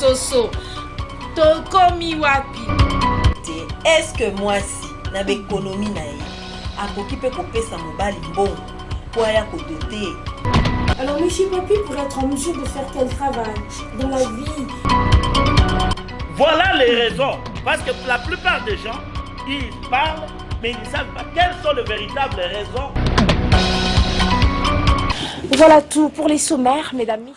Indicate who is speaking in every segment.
Speaker 1: soso. Tokomi wapi.
Speaker 2: Est-ce que moi si na économie na ye akoki pe kopesa mobali mbongo pour aya kodoter?
Speaker 3: Alors monsieur Papi pour être en mesure de faire quel travail dans la vie?
Speaker 4: Voilà les raisons. Parce que la plupart des gens, ils parlent, mais ils ne savent pas quelles sont les véritables raisons.
Speaker 3: Voilà tout pour les sommaires, mesdames.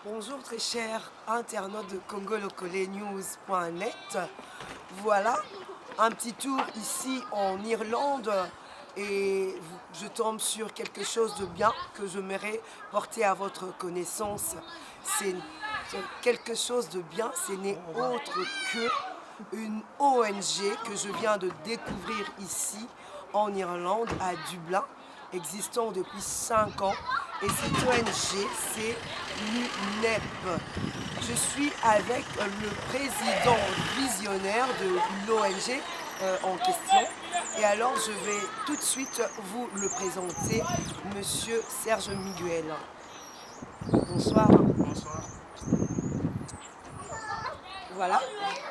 Speaker 5: Bonjour très chers internautes de congolocolenews.net. Voilà, un petit tour ici en Irlande et je tombe sur quelque chose de bien que j'aimerais porter à votre connaissance. C'est quelque chose de bien, ce n'est autre qu'une ONG que je viens de découvrir ici en Irlande, à Dublin, existant depuis 5 ans. Et cette ONG, c'est l'UNEP. Je suis avec le président visionnaire de l'ONG en question. Et alors, je vais tout de suite vous le présenter, Monsieur Serge Miguel. Bonsoir.
Speaker 6: Bonsoir.
Speaker 5: Voilà,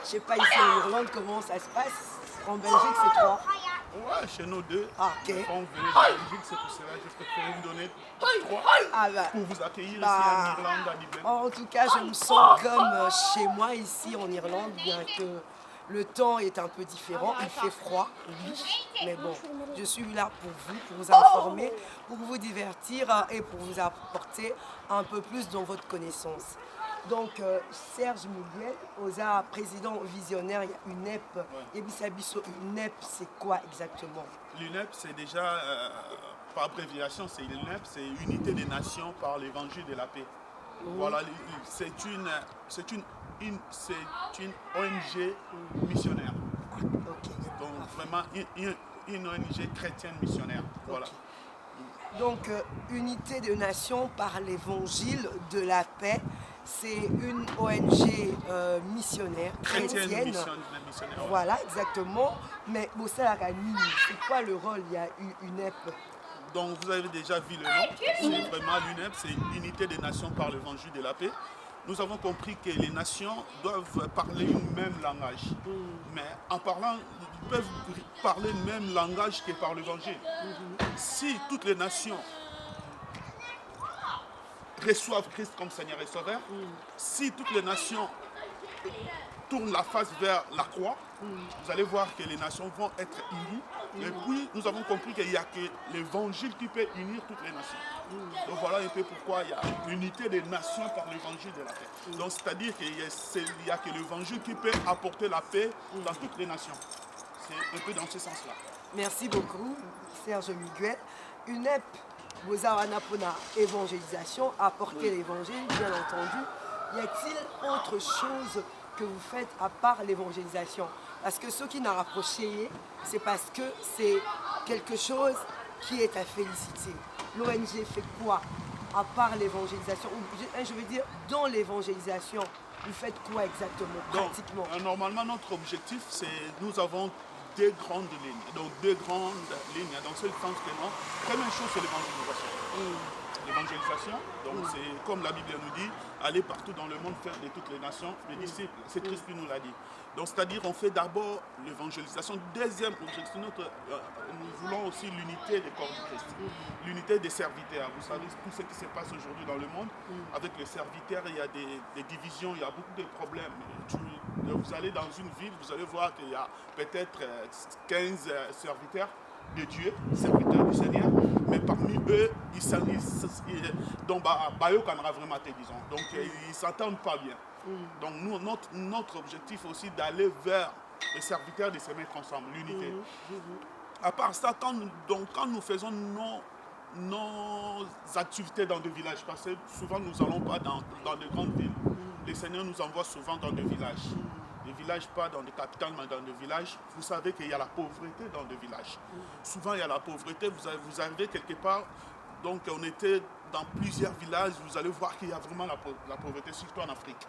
Speaker 5: je sais pas ici en Irlande comment ça se passe. En Belgique, c'est 3.
Speaker 6: Ouais, chez nous 2.
Speaker 5: Ah, ok.
Speaker 6: Quand on venait de Belgique, c'est pour cela que je préfère vous donner 3 pour vous accueillir ici en Irlande à Dublin.
Speaker 5: En tout cas, je me sens comme chez moi ici en Irlande, bien que le temps est un peu différent. Il fait froid, oui, mais bon, je suis là pour vous informer, pour vous divertir et pour vous apporter un peu plus dans votre connaissance. Donc, Serge Miguel, Oza, président visionnaire, il y a UNEP. Et Bissabiso, UNEP, c'est quoi exactement?
Speaker 6: L'UNEP, c'est déjà, par abréviation, c'est l'UNEP, c'est Unité des Nations par l'Évangile de la paix. Voilà, c'est une ONG missionnaire. Donc, vraiment, une ONG chrétienne missionnaire. Voilà.
Speaker 5: Donc, Unité des Nations par l'Évangile de la paix. C'est une ONG missionnaire, chrétienne.
Speaker 6: Missionnaire, ouais.
Speaker 5: Voilà, exactement. Mais c'est quoi le rôle? Il y a UNEP.
Speaker 6: Donc vous avez déjà vu le nom. C'est vraiment l'UNEP, c'est Unité des Nations par l'Évangile de la paix. Nous avons compris que les nations doivent parler le même langage. Mais en parlant, ils peuvent parler le même langage que par l'Évangile. Si toutes les nations reçoivent Christ comme Seigneur et Sauveur, si toutes les nations tournent la face vers la croix, vous allez voir que les nations vont être unies. Et puis, nous avons compris qu'il n'y a que l'Évangile qui peut unir toutes les nations. Donc voilà un peu pourquoi il y a l'unité des nations par l'Évangile de la paix. Donc c'est-à-dire qu'il n'y a que l'Évangile qui peut apporter la paix dans toutes les nations. C'est un peu dans ce sens-là.
Speaker 5: Merci beaucoup, Serge Miguel. UNEP, Bozawanapona, évangélisation, apporter l'évangile, bien entendu. Y a-t-il autre chose que vous faites à part l'évangélisation? Parce que ce qui n'a rapproché, c'est parce que c'est quelque chose qui est à féliciter. L'ONG fait quoi à part l'évangélisation? Je veux dire, dans l'évangélisation, vous faites quoi exactement, pratiquement?
Speaker 6: Donc, normalement, notre objectif, c'est nous avons deux grandes lignes. Donc, deux grandes lignes. Dans ce sens que non, première chose, c'est l'évangélisation. L'évangélisation, donc c'est comme la Bible nous dit, aller partout dans le monde, faire de toutes les nations des disciples. C'est Christ qui nous l'a dit. Donc c'est-à-dire on fait d'abord l'évangélisation. Deuxième objectif, nous voulons aussi l'unité des corps du Christ. L'unité des serviteurs. Vous savez tout ce qui se passe aujourd'hui dans le monde. Avec les serviteurs, il y a des divisions, il y a beaucoup de problèmes. Vous allez dans une ville, vous allez voir qu'il y a peut-être 15 serviteurs de Dieu, serviteurs du Seigneur, mais parmi eux, ils ne s'entendent pas bien. Donc nous, notre objectif aussi d'aller vers les serviteurs, de se mettre ensemble, l'unité. À part ça, quand nous faisons nos activités dans des villages, parce que souvent nous n'allons pas dans de grandes villes, les seigneurs nous envoient souvent dans des villages. Des villages, pas dans des capitales, mais dans des villages. Vous savez qu'il y a la pauvreté dans des villages. Souvent, il y a la pauvreté. Vous arrivez quelque part, donc on était dans plusieurs villages, vous allez voir qu'il y a vraiment la pauvreté, surtout en Afrique.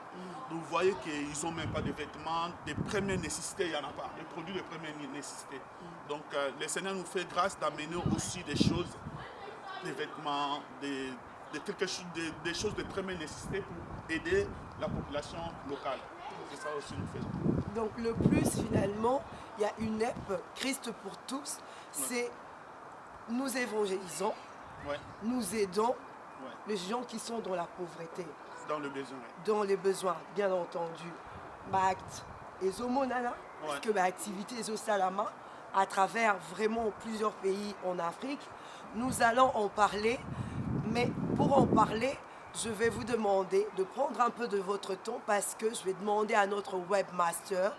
Speaker 6: Donc, vous voyez qu'ils n'ont même pas de vêtements, des premières nécessités, il n'y en a pas. Les produits de première nécessité. Donc, le Seigneur nous fait grâce d'amener aussi des choses, des vêtements, des choses de première nécessité pour aider la population locale. C'est ça aussi nous faisons.
Speaker 5: Donc le plus finalement, il y a une UNEP, Christ pour tous, c'est nous évangélisons, nous aidons les gens qui sont dans la pauvreté.
Speaker 6: Dans le besoin.
Speaker 5: Dans les besoins, bien entendu. Acte Ezomonana, parce que l'activité Ezosalama, à travers vraiment plusieurs pays en Afrique, nous allons en parler, mais pour en parler, je vais vous demander de prendre un peu de votre temps parce que je vais demander à notre webmaster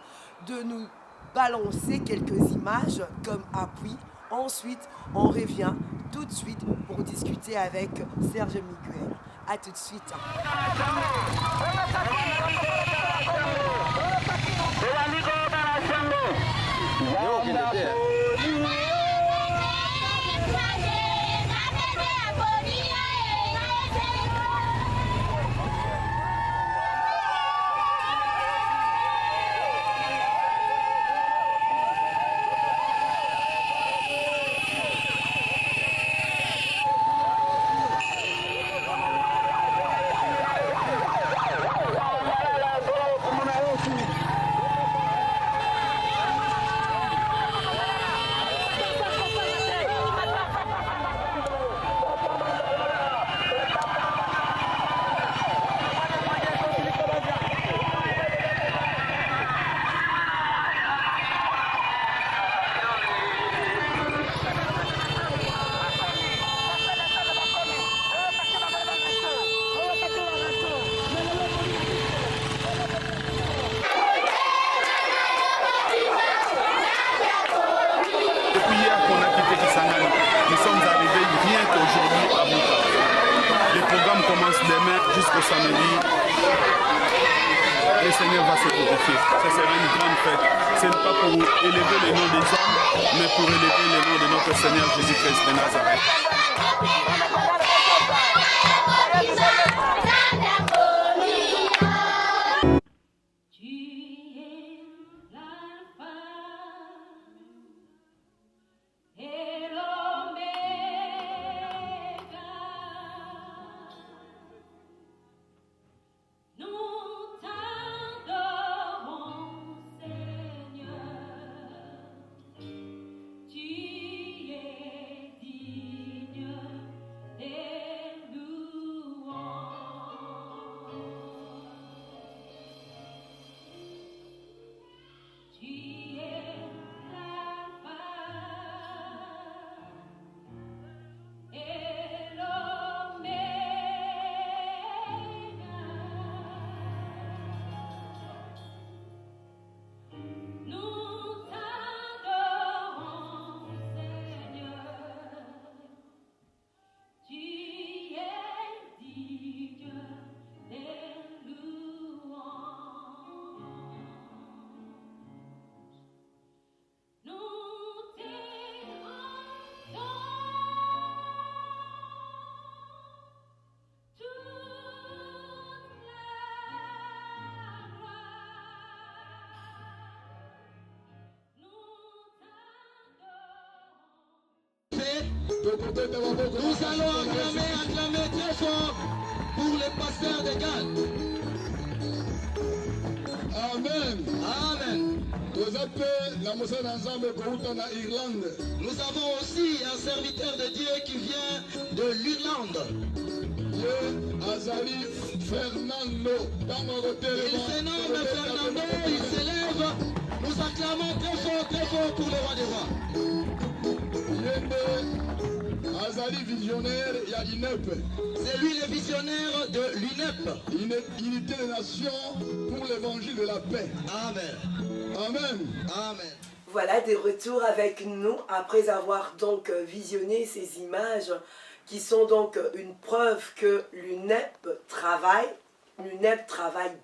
Speaker 5: de nous balancer quelques images comme appui. Ensuite, on revient tout de suite pour discuter avec Serge Miguel. A tout de suite.
Speaker 6: Jusqu'au samedi, le Seigneur va se glorifier. Ce sera une grande fête. Ce n'est pas pour élever le nom des hommes, mais pour élever le nom de notre Seigneur Jésus-Christ de Nazareth.
Speaker 7: Nous allons acclamer très fort pour les pasteurs de Galles.
Speaker 8: Amen.
Speaker 7: Amen.
Speaker 8: Nous
Speaker 7: avons aussi un serviteur de Dieu qui vient de l'Irlande.
Speaker 8: Il se
Speaker 7: nomme Fernando, il s'élève. Nous acclamons très fort pour le roi des rois. C'est lui le visionnaire de l'UNEP.
Speaker 8: Unité des nations pour l'évangile de la paix.
Speaker 7: Amen.
Speaker 8: Amen.
Speaker 7: Amen.
Speaker 5: Voilà, des retours avec nous après avoir donc visionné ces images qui sont donc une preuve que l'UNEP travaille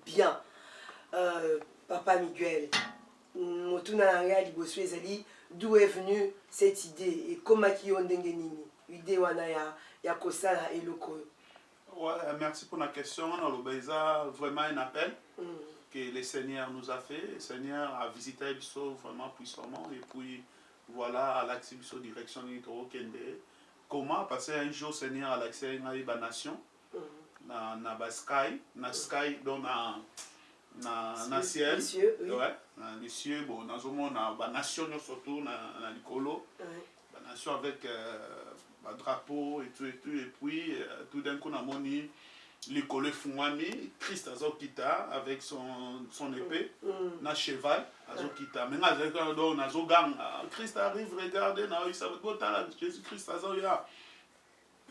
Speaker 5: bien. Papa Miguel, d'où est venue cette idée et comment idée
Speaker 6: merci pour la question. On a vraiment un appel que le Seigneur nous a fait. Le Seigneur a visité Bisso vraiment puissamment. Et puis voilà, à l'axe Bisso direction Nitro Kende. comment parce qu'un jour Seigneur a l'accès à une nation na sky donc na ciel
Speaker 5: les cieux, oui.
Speaker 6: ouais les cieux bon nazomona ba nation surtout na likolo ba nation avec ba drapeau et tout et puis tout d'un coup na moni likolo efungwami Christ azokita avec son épée na cheval azokita mais nazaka donc nazoganga Christ arrive regardez na il savait pas Jésus Christ azoya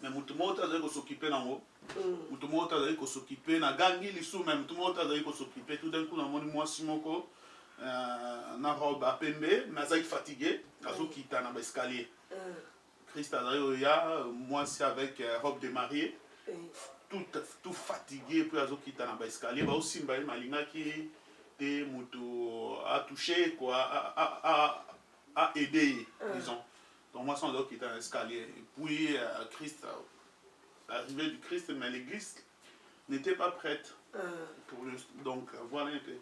Speaker 6: mais mutu moko azali s'occuper nango mutu moko azali s'occuper na gangi lisu mais mutu moko azali s'occuper tout d'un coup na moni mwasi moko na robe à pembe mais azali fatigué azokita na escalier Christ azali oya mwasi avec robe de mariée tout fatigué puis azokita na escalier ba osimba ye malingaki te mutu a touché quoi a aidé disons. Donc moi, sans doute, qui était un escalier. Et puis, Christ, l'arrivée du Christ, mais l'église n'était pas prête. Donc, voilà un peu.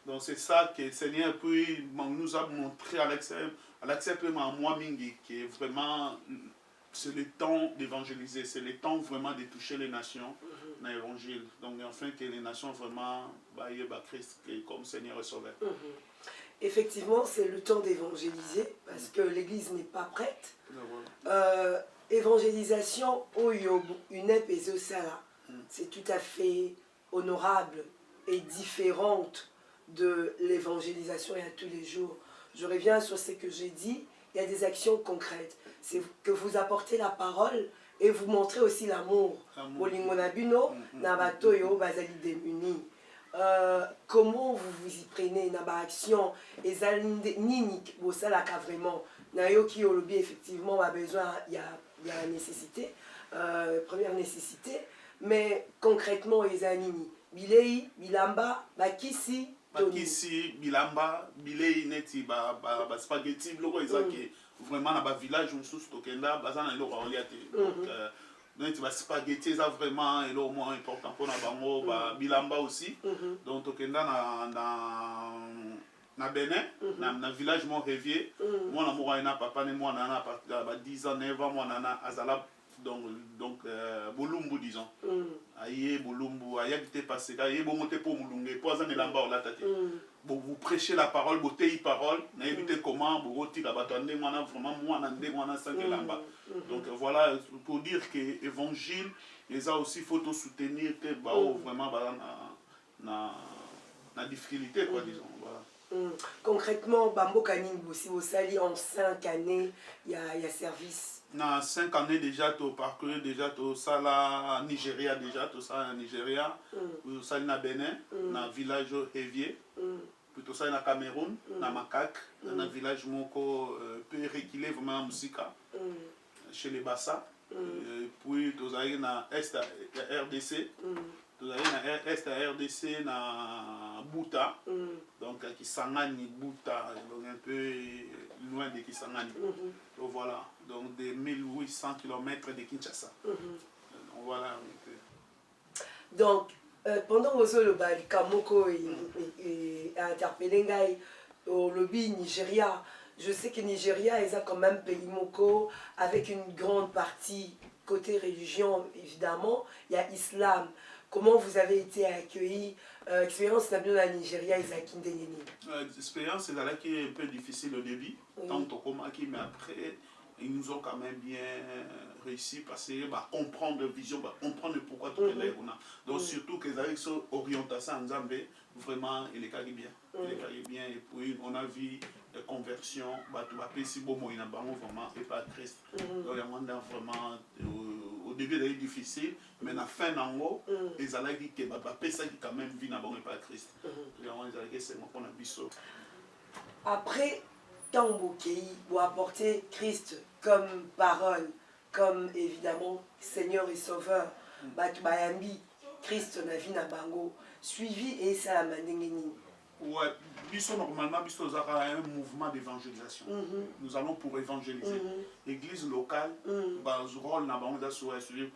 Speaker 6: Donc, c'est ça que le Seigneur nous a montré à l'accès à moi, Mingi, qui est vraiment, c'est le temps d'évangéliser, c'est le temps vraiment de toucher les nations dans l'évangile. Donc, enfin, que les nations vraiment, Christ, comme Seigneur et Sauveur.
Speaker 5: Effectivement, c'est le temps d'évangéliser parce que l'Église n'est pas prête. Évangélisation, c'est tout à fait honorable et différente de l'évangélisation il y a tous les jours. Je reviens sur ce que j'ai dit, il y a des actions concrètes. C'est que vous apportez la parole et vous montrez aussi l'amour. Comment vous vous y prenez dans l'action et ça vraiment nayoki olobi effectivement a besoin il y a la nécessité première nécessité mais concrètement ezanini bilei bilamba bakisi
Speaker 6: bilamba bilei neti ba spaghetti biloko ezaki vraiment na ba village mosusu tokenda baza na eloko olia te donc donc ba spaghetti ça vraiment est le moins important pour na bango ba bilamba aussi donc tokenda na Bénin na village mon Révier moi na moko na papa ne moi na ba 10 ans 9 ans moi na azala donc bolumbu disons aye bolumbu ayabité passé aye bongote pour mulunge pour azana lamba ola tate vous prêchez la parole beauté parole na éviter comment bogoti ka batande moi na vraiment moi na ndé moi na sanke lamba donc voilà pour dire que évangile les a aussi faut soutenir que vraiment na difficulté quoi disons voilà.
Speaker 5: Concrètement Bamboka Ningbo si vous sali en 5 années il y a service.
Speaker 6: Dans 5 années déjà, tu as parcouru déjà tout ça là, Nigeria déjà, tout ça en Nigeria, tout ça na Bénin, dans le village Révier, puis tout ça na Cameroun, na Macaque, dans le village moko peut reculer vraiment musique chez les Bassa, puis tout ça na Est RDC, tout ça na Est RDC na Bouta, donc Kisangani Bouta, donc un peu loin de Kisangani. Donc voilà, donc des 1800 km de Kinshasa. Donc voilà.
Speaker 5: Donc pendant que le bal Kamoko a interpellé au lobby Nigeria, je sais que Nigeria est quand même pays moko avec une grande partie côté religion évidemment, il y a islam. Comment vous avez été accueillis? Expérience dans le Nigeria et
Speaker 6: l'expérience est un peu difficile au début, tant que mais après ils nous ont quand même bien réussi parce que comprendre la vision, comprendre pourquoi tout est là. Donc surtout que les orientations en Zambie, vraiment il est carré bien. Il est carré bien et puis on a vu des conversions, si bon moi il a vraiment et pas Christ. Donc il y a vraiment au début c'était difficile, mais à la fin d'ango ils allaient dire que ça qui quand même vit n'a bon et pas Christ. Donc ils allaient dire c'est moi qu'on a biso.
Speaker 5: Après Tambokei, vous apportez Christ comme parole, comme évidemment Seigneur et Sauveur, Bayambi, Christ na vie na bango, suivi et ça la mandengeni.
Speaker 6: Ouais, biso normalement biso zara un mouvement d'évangélisation. Nous allons pour évangéliser. L'église locale, rôle na bango da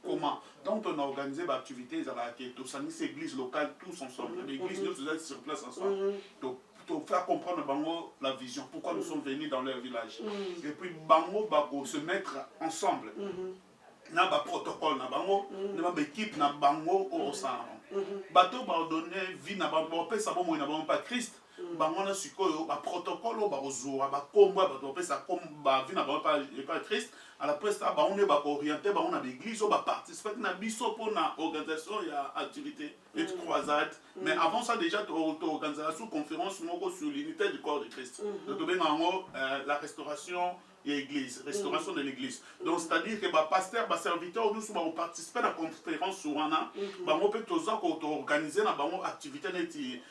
Speaker 6: comment. Donc on a organisé des activités à la tous l'église locale tous ensemble. L'église nous sommes sur place ensemble. Donc faire comprendre bango la vision, pourquoi nous sommes venus dans leur village. Et puis bango bako se mettre ensemble. Na ba protocole na bango, na ba équipe na bango au sang. Bateau ba donner vie na bango, pe sa bon na bango pas Christ. Bango na sikoyo ba protocole ba kozura ba komba ba to pe sa komba vie na bango pas Christ. À la presse ba on est ba orienté ba on a l'église ba participer na biso pour na organisation ya activité et croisade. Mais avant ça déjà tu organisation conférence sur l'unité du corps de Christ. Donc ben en la restauration et l'église, restauration de l'église. Donc c'est-à-dire que bah pasteur, bah serviteur, nous sommes participer à la conférence sur Anna, bah on peut tous organiser na bah activité neti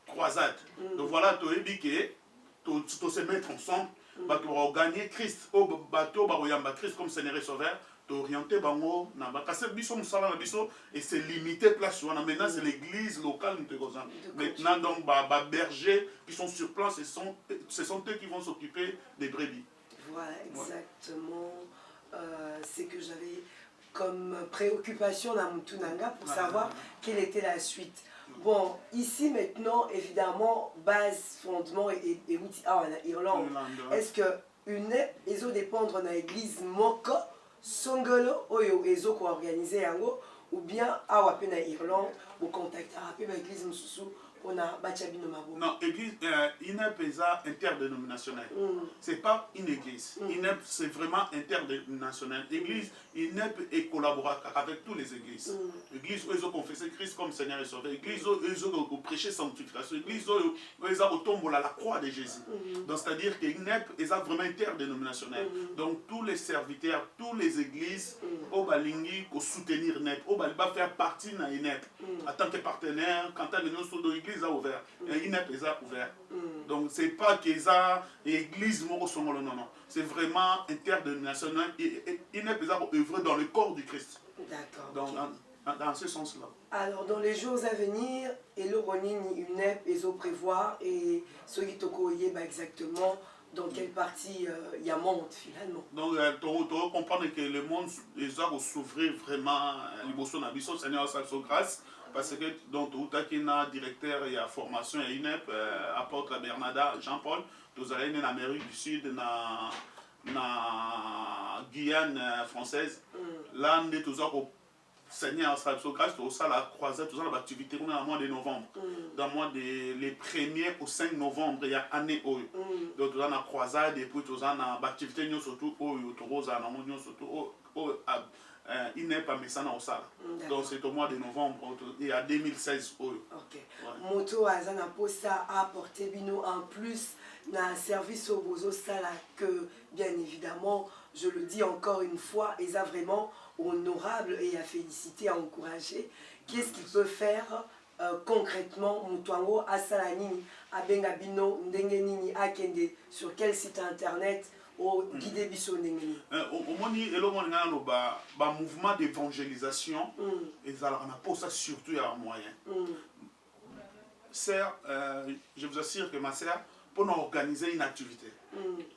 Speaker 6: croisade. Donc voilà, tu es biqué, tu se mettre ensemble, bah tu vas gagner Christ, au bateau bah oyamba Christ comme Seigneur et Sauveur. Orienté bango na bakase biso musala na biso et c'est limité place wana maintenant c'est l'église locale maintenant donc ba bergers qui sont sur place ce sont eux qui vont s'occuper des brebis.
Speaker 5: Voilà exactement ce que j'avais comme préoccupation dans Mutunanga pour savoir quelle était la suite. Bon, ici maintenant évidemment base fondement et en Irlande. Est-ce que une ezo dépendre na église moko Songolo oyo ezo ko organiser yango ou bien awa pe na Irlande au contact pe ba église mususu on a bachabino mabo.
Speaker 6: Non, église INEP est interdénominationnel. C'est pas une église. INEP c'est vraiment interdénominationnel. Église INEP est collaborateur avec toutes les églises. Église où ils ont confessé Christ comme Seigneur et Sauveur. Église où ils ont prêché sanctification. Église où ils ont tombé à la croix de Jésus. Donc c'est-à-dire que INEP est vraiment interdénominationnel. Donc tous les serviteurs, toutes les églises au balingi pour soutenir INEP, au baliba faire partie de INEP en tant que partenaire quand on est sur l'église a ouvert, INEP est ouvert. Donc c'est pas que ça l'église non non, c'est vraiment interdénominationnel et INEP est œuvrer dans le corps du Christ.
Speaker 5: D'accord.
Speaker 6: Dans ce sens-là.
Speaker 5: Alors dans les jours à venir, et le Ronini UNEP est au prévoir et ce qui toko exactement dans quelle partie il y a monde finalement. Donc
Speaker 6: tu comprendre que le monde les a s'ouvrir vraiment l'émotion d'ambition Seigneur sa grâce. Parce que donc tout à directeur et à formation à INEP apporte la Bernada Jean-Paul nous allons en Amérique du Sud na Guyane française là on est toujours au Seigneur sa grâce tout ça la croisade tout ça l'activité on est dans le mois de novembre dans le mois de les 1er au 5 novembre il y a année oyo donc tout ça la croisade et puis tout ça la activité nous surtout oyo tout rosa na nous surtout il n'est pas messana au sala. Donc c'est au mois de novembre et à 2016. Ok.
Speaker 5: Ouais. Moto Azana Posta a apporté bino en plus d'un service au Bozo Sala que bien évidemment, je le dis encore une fois, ils a vraiment honorable et à féliciter, à encourager. Qu'est-ce qu'il peut faire concrètement Mutuango Asalanini, Abengabino, Ndengenini, Akende, sur quel site internet? Au guide biso ndengeni
Speaker 6: au moni elo moni ngana ba mouvement d'évangélisation et ça on a pour ça surtout à moyen sœur je vous assure que ma sœur pour nous organiser une activité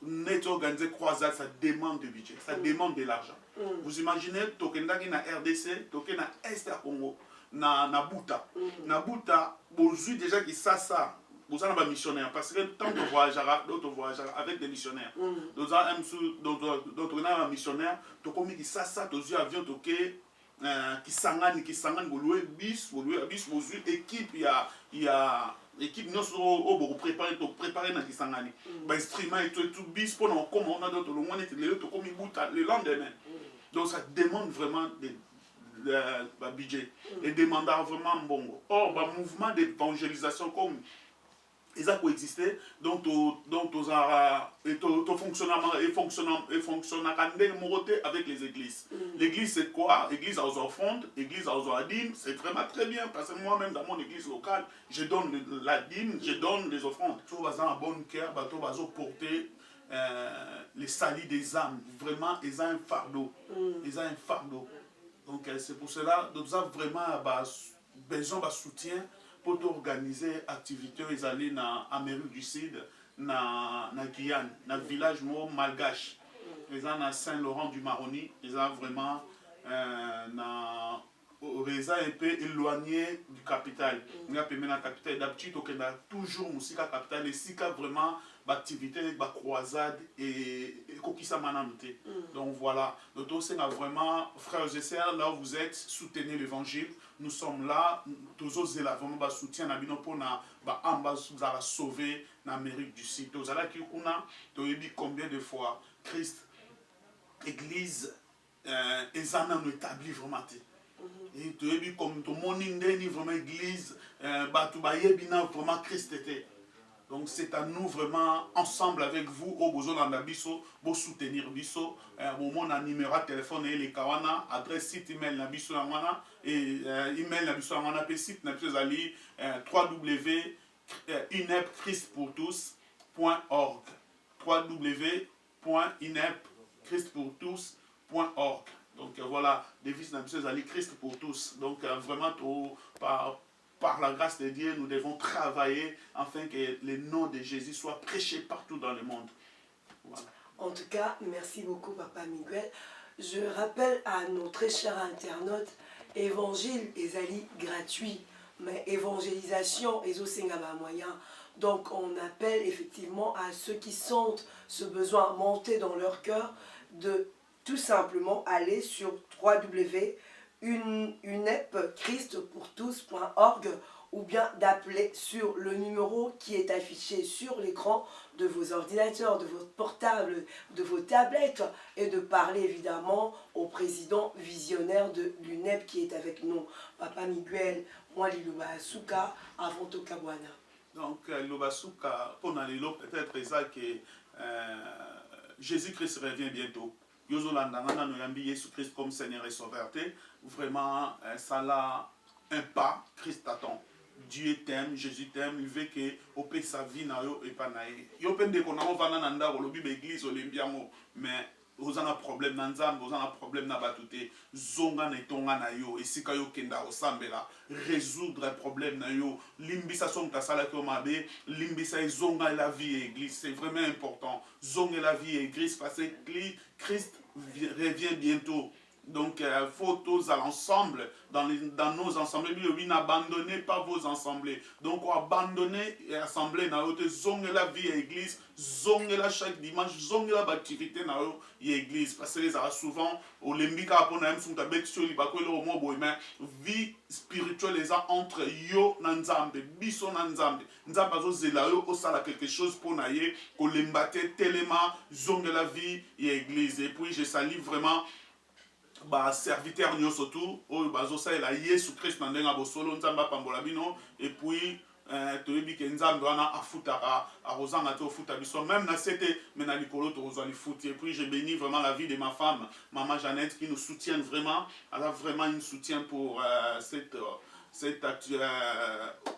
Speaker 6: net organiser croisade ça demande de budget ça demande de l'argent vous imaginez tokendaki na RDC toke na Est à Congo na Buta bozui déjà qui ça vous avez un missionnaire parce que tant que voyagera, d'autres voyageront avec des missionnaires. D'autres ont un missionnaire, tu as mis ça, tu as avion qui s'engage, vous louez bis, vous équipe, il y a équipe nous sommes préparés dans qui s'engage. Instrument et tout bis pour nous comme on a d'autres le lendemain. Donc ça demande vraiment de budget et demande vraiment bon. Or, le mouvement d'évangélisation comme ils ont coexisté, donc ton fonctionnement avec les églises. L'église c'est quoi? L'église aux offrandes, l'église aux dîmes, c'est vraiment très bien parce que moi-même dans mon église locale, je donne la dîme, je donne les offrandes. Tout va en bon cœur, tout va porter les salis des âmes. Vraiment, ils ont un fardeau. Ils ont un fardeau. Donc c'est pour cela, nous avons vraiment besoin de soutien pour organiser activités ils allaient dans Amérique du Sud na Guyane na village malgache ils ont à Saint-Laurent du Maroni ils ont vraiment Reza un peu éloigné du capital. Il y a la capitale. D'habitude, on a toujours musique capitale. Et si vraiment l'activité, la croisade et Kokisa Mananote. Donc voilà. Donc c'est vraiment, frères et sœurs, là où vous êtes, soutenez l'évangile. Nous sommes là. Tous os là vraiment soutien à bino pour na sauver l'Amérique du Sud. Tous là qui on a combien de fois Christ, Église, et nous établit vraiment. Et tu as vu comme tout le monde est vraiment église, vraiment Christ était. Donc c'est à nous vraiment, ensemble avec vous, au besoin de biso, pour soutenir biso. Au moment un numéro de téléphone et les kawana, adresse site email na biso na et email na biso na site na biso zali www.inepchristpourtous.org www.inepchristpourtous.org. Donc voilà, devise na biso zali Christ pour tous. Donc vraiment par la grâce de Dieu, nous devons travailler afin que le nom de Jésus soit prêché partout dans le monde. Voilà.
Speaker 5: En tout cas, merci beaucoup Papa Miguel. Je rappelle à nos très chers internautes, évangile est gratuit, mais évangélisation est aussi un moyen. Donc on appelle effectivement à ceux qui sentent ce besoin monter dans leur cœur de tout simplement aller sur www.unepchristpourtous.org ou bien d'appeler sur le numéro qui est affiché sur l'écran de vos ordinateurs, de votre portable, de vos tablettes et de parler évidemment au président visionnaire de l'UNEP qui est avec nous, Papa Miguel Mwaliluba-Asuka avant Tokabwana.
Speaker 6: Donc, Lobasuka, pour nous peut-être ça que Jésus-Christ revient bientôt. Yozolandana nous yambi Jésus-Christ comme Seigneur et Sauveur. Vraiment, ça a un pas, Christ attend. Dieu t'aime, Jésus t'aime, il veut que opé sa vie na yo et pas naïe. Yo pende qu'on a vana nanda au lobby l'église olympiamo, mais vous avez un problème dans Nzambe, vous avez un problème na batute, zonga ne tonga na yo, et si kayo kenda osambela, résoudre un problème na yo, limbisa son kasala ko mabe, limbisa zonga la vie église, c'est vraiment important. Zonga la vie église parce que Christ revient bientôt. Donc, il faut tous à l'ensemble, dans nos assemblées, n'abandonnez pas vos assemblées. Donc, abandonnez l'assemblée, zongez la vie à l'église, zongez la chaque dimanche, zongez la activité à l'église. Parce que ça souvent, au Lembika, on a un vie spirituelle entre yo et Nzambe, biso na Nzambe. Nzambe azo zela yo osala quelque chose pour naye, ko lembate telema, zongez la vie à l'église. Et puis, je salue vraiment serviteur nyo surtout oyo bazosa ela Yesu Christ na ndenga bosolo nzamba pambola bino et puis toyebi ke nzambe wana afutaka arozanga te ofuta biso même na sete mais na likolo tozwa lifuti. Et puis je bénis vraiment la vie de ma femme maman Jeannette qui nous soutient vraiment. Elle a vraiment un soutien pour cet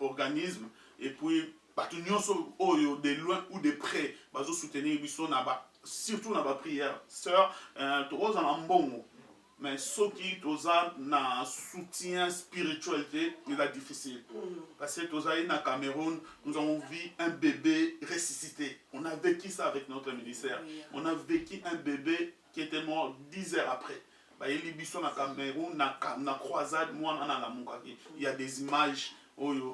Speaker 6: organisme. Et puis bato nyonso oyo de loin ou de près bazo soutenir biso na ba surtout na ba prière sœur toza na mbongo. Mais ce qui est un soutien spiritualité, il est difficile. Parce que au Cameroun, nous avons vu un bébé ressuscité. On a vécu ça avec notre ministère. On a vécu un bébé qui était mort 10 heures après. Il y a croisade, il y a des images.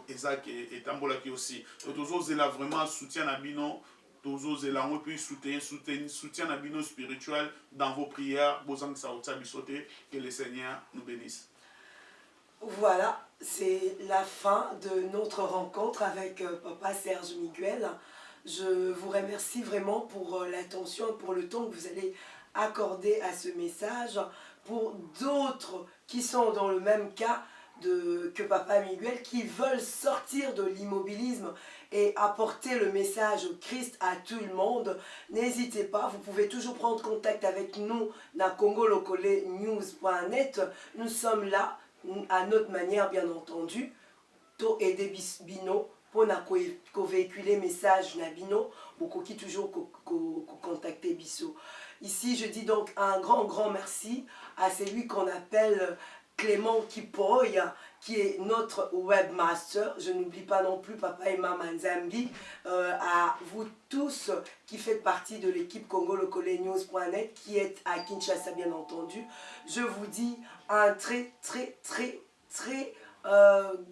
Speaker 6: Isaac et Tambolaki aussi. Donc, nous avons vraiment soutien à Bino. Tous et puis soutien à bino spirituel dans vos prières, que le Seigneur nous bénisse.
Speaker 5: Voilà, c'est la fin de notre rencontre avec Papa Serge Miguel. Je vous remercie vraiment pour l'attention, pour le temps que vous allez accorder à ce message. Pour d'autres qui sont dans le même cas que Papa Miguel, qui veulent sortir de l'immobilisme et apporter le message au Christ à tout le monde, n'hésitez pas, vous pouvez toujours prendre contact avec nous dans congolocolenews.net. Nous sommes là à notre manière, bien entendu, to aider bino pour véhiculer message na bino, beaucoup qui toujours contacter biso. Ici, je dis donc un grand merci à celui qu'on appelle Clément Kipoy, qui est notre webmaster. Je n'oublie pas non plus Papa et Maman Nzambi. À vous tous qui faites partie de l'équipe congolocolenews.net qui est à Kinshasa, bien entendu. Je vous dis un très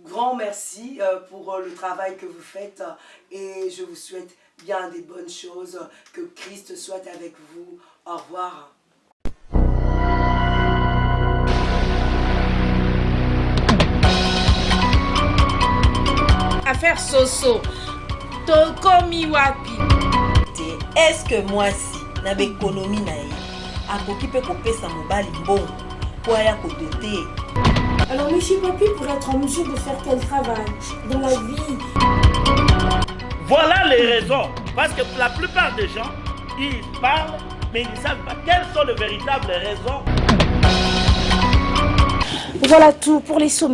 Speaker 5: grand merci pour le travail que vous faites et je vous souhaite bien des bonnes choses. Que Christ soit avec vous. Au revoir.
Speaker 1: Affaire Soso. Tokomi wapi.
Speaker 2: Est-ce que moi si na économie na ye akoki pe kopesa mobali mbongo po aya kodoter?
Speaker 3: Alors Michi Papi pour être en mesure de faire quel travail dans la vie?
Speaker 4: Voilà les raisons. Parce que la plupart des gens, ils parlent, mais ils ne savent pas quelles sont les véritables raisons.
Speaker 3: Voilà tout pour les sommets.